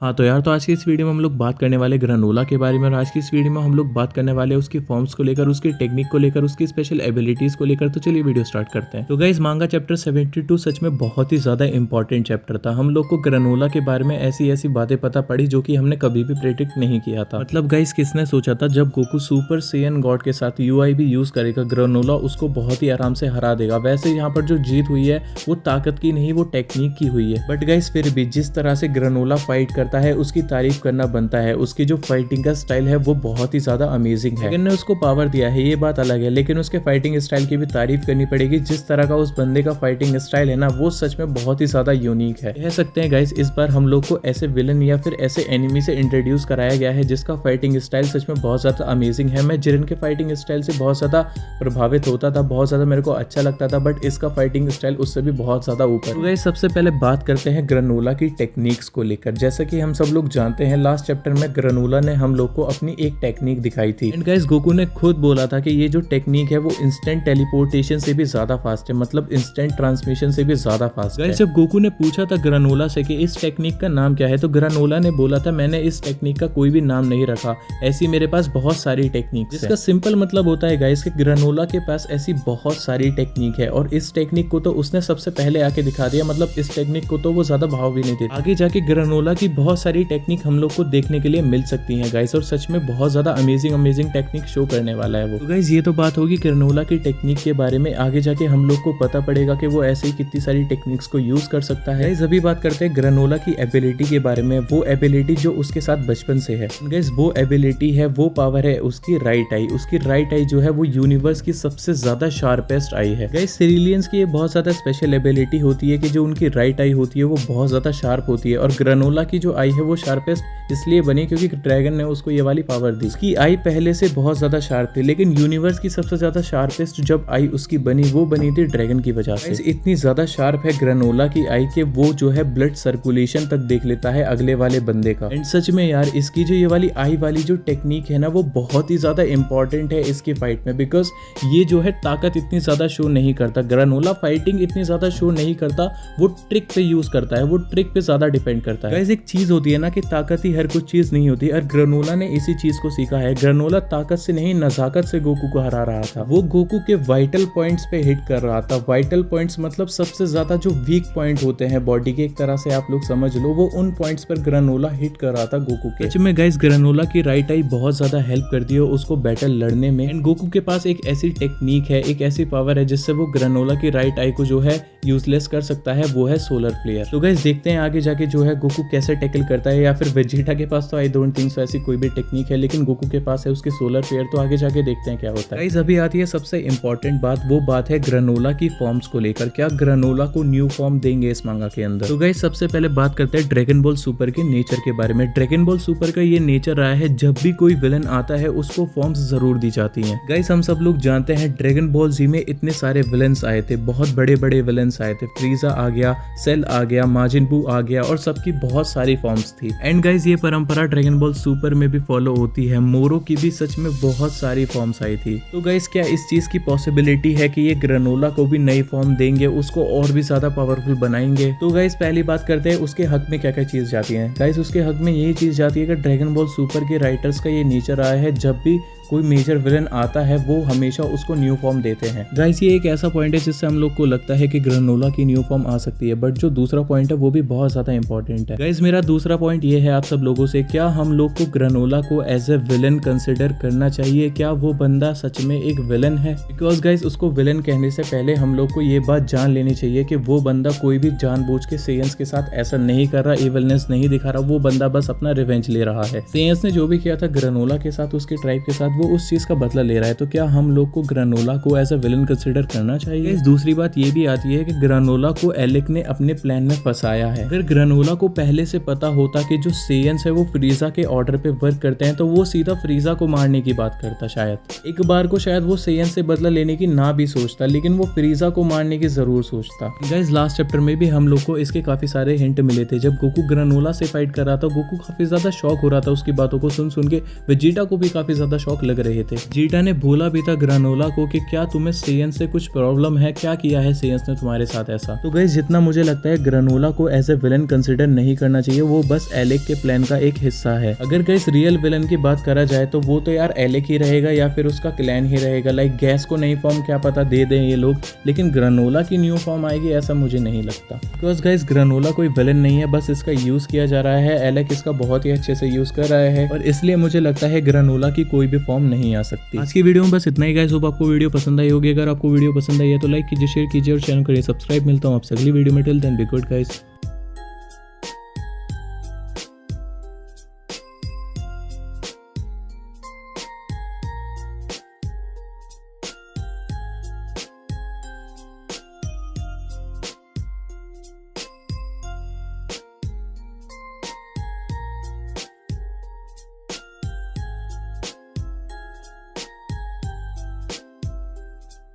हाँ तो यार, तो आज की इस वीडियो में हम लोग बात करने वाले ग्रेनोला के बारे में। और आज की इस वीडियो में हम लोग बात करने वाले उसकी फॉर्म्स को लेकर, उसकी टेक्निक को लेकर, उसकी स्पेशल एबिलिटीज को लेकर। तो चलिए वीडियो स्टार्ट करते हैं। तो गाइस, मांगा चैप्टर 72 सच में बहुत ही ज्यादा इंपॉर्टेंट चैप्टर था। हम लोग को ग्रेनोला के बारे में ऐसी ऐसी बातें पता पड़ी जो कि हमने कभी भी प्रेडिक्ट नहीं किया था। मतलब गाइस, किसने सोचा था जब गोकू सुपर सैयन गॉड के साथ यूआईबी यूज करेगा, ग्रेनोला उसको बहुत ही आराम से हरा देगा। वैसे यहाँ पर जो जीत हुई है वो ताकत की नहीं, वो टेक्निक की हुई है। बट गाइस, फिर भी जिस तरह से ग्रेनोला फाइट करता है उसकी तारीफ करना बनता है। उसकी जो फाइटिंग का स्टाइल है वो बहुत ही ज्यादा अमेजिंग है। ने उसको पावर दिया है ये बात अलग है, लेकिन उसके फाइटिंग स्टाइल की भी तारीफ करनी पड़ेगी। जिस तरह का उस बंदे का फाइटिंग स्टाइल है ना, वो सच में बहुत ही ज्यादा यूनिक है। कह सकते हैं गाइस, इस बार हम लोग को ऐसे विलन या फिर ऐसे एनिमी से इंट्रोड्यूस कराया गया है जिसका फाइटिंग स्टाइल सच में बहुत ज्यादा अमेजिंग है। मैं जिरन के फाइटिंग स्टाइल से बहुत ज्यादा प्रभावित होता था, बहुत ज्यादा मेरे को अच्छा लगता था, बट इसका फाइटिंग स्टाइल उससे भी बहुत ज्यादा ऊपर। तो गाइस, सबसे पहले बात करते हैं ग्रेनोला की टेक्निक्स को लेकर। जैसा कि हम सब लोग जानते हैं, लास्ट चैप्टर में ग्रेनोला ने हम लोग को अपनी एक टेक्निक दिखाई थी। एंड गाइस, गोकू ने खुद बोला था कि ये जो टेक्निक है वो इंस्टेंट टेलीपोर्टेशन से भी ज्यादा फास्ट है, मतलब इंस्टेंट ट्रांसमिशन से भी ज्यादा फास्ट है। जब गोकू ने पूछा था ग्रेनोला से कि इस टेक्निक का नाम क्या है, तो ग्रेनोला ने बोला था मैंने इस टेक्निक का कोई भी नाम नहीं रखा, ऐसी मेरे पास बहुत सारी टेक्निक। जिसका सिंपल मतलब होता है गाइस कि ग्रेनोला के पास ऐसी बहुत सारी टेक्निक है और इस टेक्निक को तो उसने सबसे पहले आके दिखा दिया। मतलब इस टेक्निक को तो वो ज्यादा भाव भी नहीं देता। आगे जाके ग्रेनोला की बहुत सारी टेक्निक हम लोग को देखने के लिए मिल सकती हैं गाइस, और सच में बहुत ज्यादा अमेजिंग टेक्निक शो करने वाला है वो। तो गाइस, ये तो बात होगी ग्रेनोला की टेक्निक के बारे में। आगे जाके हम लोग को पता पड़ेगा कि वो ऐसे ही कितनी सारी टेक्निक्स को यूज कर सकता है। गाइस, अभी बात करते हैं ग्रेनोला की एबिलिटी के बारे में। वो एबिलिटी जो उसके साथ बचपन से है गाइस, वो एबिलिटी है, वो पावर है उसकी राइट आई। उसकी राइट आई जो है वो यूनिवर्स की सबसे ज्यादा शार्पेस्ट आई है। गाइस, सिरिलियंस की ये बहुत ज्यादा स्पेशल एबिलिटी होती है कि जो उनकी राइट आई होती है वो बहुत ज्यादा शार्प होती है। और ग्रेनोला की जो आई है वो शार्पेस्ट इसलिए बनी क्योंकि ड्रैगन ने उसको ये वाली पावर दी। उसकी आई पहले से बहुत ज्यादा शार्प थी, लेकिन यूनिवर्स की सबसे ज्यादा शार्पेस्ट जब आई उसकी बनी, वो बनी थी ड्रैगन की वजह से। इतनी ज्यादा शार्प है ग्रेनोला की आई के वो जो है ब्लड सर्कुलेशन तक देख लेता है अगले वाले बंदे का। एंड सच में यार, इसकी जो ये वाली आई वाली जो टेक्निक है ना, वो बहुत ही ज्यादा इंपॉर्टेंट है इसकी फाइट में। बिकॉज ये जो है ताकत इतनी ज्यादा शो नहीं करता, ग्रेनोला फाइटिंग इतनी ज्यादा शो नहीं करता, वो ट्रिक पे यूज करता है, वो ट्रिक पे ज्यादा डिपेंड करता है। गाइस, एक चीज होती है ना कि ताकत ही हर कुछ चीज नहीं होती, और ग्रेनोला ने इसी चीज को सीखा है। ग्रेनोला ताकत से नहीं, नजाकत से गोकू को हरा रहा था। वो गोकू के वाइटल पॉइंट्स पे हिट कर रहा था। वाइटल पॉइंट्स मतलब सबसे ज्यादा जो वीक पॉइंट होते हैं बॉडी के, एक तरह से आप लोग समझ लो, वो उन पॉइंट्स पर ग्रेनोला हिट कर रहा था गोकू के। सच में गाइस, ग्रेनोला की राइट आई बहुत ज्यादा हेल्प करती है उसको बैटल लड़ने में। एंड गोकू के पास एक ऐसी टेक्निक है, एक ऐसी पावर है जिससे वो ग्रेनोला की राइट आई को जो है यूजलेस कर सकता है, वो है सोलर फ्लेयर। तो गाइस, देखते हैं आगे जाके जो है गोकू कैसे टैकल करता है। या फिर वेजिटा के पास तो आई डोंट थिंक सो ऐसी कोई भी टेक्निक है, लेकिन गोकू के पास है उसके सोलर फ्लेयर। तो आगे जाके देखते हैं क्या होता है। गाइस, अभी आती है सबसे इंपॉर्टेंट बात, वो बात है ग्रेनोला की फॉर्म्स को लेकर। क्या ग्रेनोला को न्यू फॉर्म देंगे इस मांगा के अंदर? तो गाइस, सबसे पहले बात करते हैं ड्रैगन बॉल सुपर के नेचर के बारे में। ड्रैगन बॉल सुपर का ये नेचर रहा है, जब भी कोई विलन आता है उसको फॉर्म्स जरूर दी जाती हैं। गाइस, हम सब लोग जानते हैं ड्रैगन बॉल जी में इतने सारे विलन्स आए थे, बहुत बड़े बड़े विलन्स आए थे। फ्रीजा आ गया, सेल आ गया, माजिन बू आ गया, और सबकी बहुत सारी फॉर्म्स थी। एंड गाइस, ये परंपरा ड्रैगन बॉल सुपर में भी फॉलो होती है। मोरो की भी सच में बहुत सारी फॉर्म्स आई थी। तो गाइस, क्या इस चीज की पॉसिबिलिटी है कि ये ग्रेनोला को भी नई फॉर्म देंगे, उसको और भी ज्यादा पावरफुल बनाएंगे? तो गाइस, पहली बात करते हैं उसके हक में क्या क्या चीज जाती है। गाइस, उसके हक में यही चीज जाती है कि ड्रैगन बॉल सुपर के राइटर्स का ये नेचर आया है, जब भी कोई मेजर विलन आता है वो हमेशा उसको न्यू फॉर्म देते हैं। गाइस, ये एक ऐसा पॉइंट है जिससे हम लोग को लगता है कि ग्रेनोला की न्यू फॉर्म आ सकती है, बट जो दूसरा पॉइंट है वो भी बहुत ज्यादा इंपॉर्टेंट है। गाइस, मेरा दूसरा पॉइंट ये है आप सब लोगों से, क्या हम लोग को ग्रेनोला को एज ए विलन कंसिडर करना चाहिए? क्या वो बंदा सच में एक विलन है? बिकॉज गाइस, उसको विलन कहने से पहले हम लोग को ये बात जान लेनी चाहिए कि वो बंदा कोई भी जानबूझ के सेयंस के साथ ऐसा नहीं कर रहा, इविलनेस नहीं दिखा रहा। वो बंदा बस अपना रिवेंज ले रहा है। सेयंस ने जो भी किया था ग्रेनोला के साथ, उसके ट्राइब के साथ, वो उस चीज का बदला ले रहा है। तो क्या हम लोग को ग्रेनोला को एज अ विलन कंसिडर करना चाहिए? इस दूसरी बात ये भी आती है कि ग्रेनोला को एलेक ने अपने प्लान में फंसाया है। अगर ग्रेनोला को पहले से पता होता कि जो सेयंस है वो फ्रीजा के ऑर्डर पे वर्क करते हैं, तो वो सीधा फ्रीजा को मारने की बात करता। शायद एक बार को शायद वो सेयंस से बदला लेने की ना भी सोचता, लेकिन वो फ्रीजा को मारने की जरूर सोचता। गाइस, लास्ट चैप्टर में भी हम लोग को इसके काफी सारे हिंट मिले थे। जब गोकू ग्रेनोला से फाइट कर रहा था, गोकू काफी ज्यादा शॉक हो रहा था उसकी बातों को सुन सुन के। वेजिटा को भी काफी ज्यादा शॉक लग रहे थे। जीटा ने बोला भी था ग्रानोला को कि क्या तुम्हें सेयंस से कुछ प्रॉब्लम है, क्या किया है सेयंस ने तुम्हारे साथ ऐसा। तो गाइस जितना मुझे लगता है ग्रानोला को एज ए विलन कंसिडर नहीं करना चाहिए, वो बस एलेक के प्लान का एक हिस्सा है। अगर गाइस रियल विलन की बात करा जाए तो वो तो यार एलेक ही रहेगा या फिर उसका क्लैन ही रहेगा। लाइक गैस को नई फॉर्म क्या पता दे दें ये लोग, लेकिन ग्रानोला की न्यू फॉर्म आएगी ऐसा मुझे नहीं लगता। बिकॉज गाइस ग्रानोला कोई विलन नहीं है, बस इसका यूज किया जा रहा है। एलेक इसका बहुत ही अच्छे से यूज कर रहा है और इसलिए मुझे लगता है ग्रानोला की कोई भी फॉर्म नहीं आ सकती। आज की वीडियो में बस इतना ही गाइस, होप आपको वीडियो पसंद आई होगी। अगर आपको वीडियो पसंद आई है तो लाइक कीजिए, शेयर कीजिए और चैनल करिए सब्सक्राइब। मिलता हूँ आपसे अगली वीडियो में। Till then be good guys.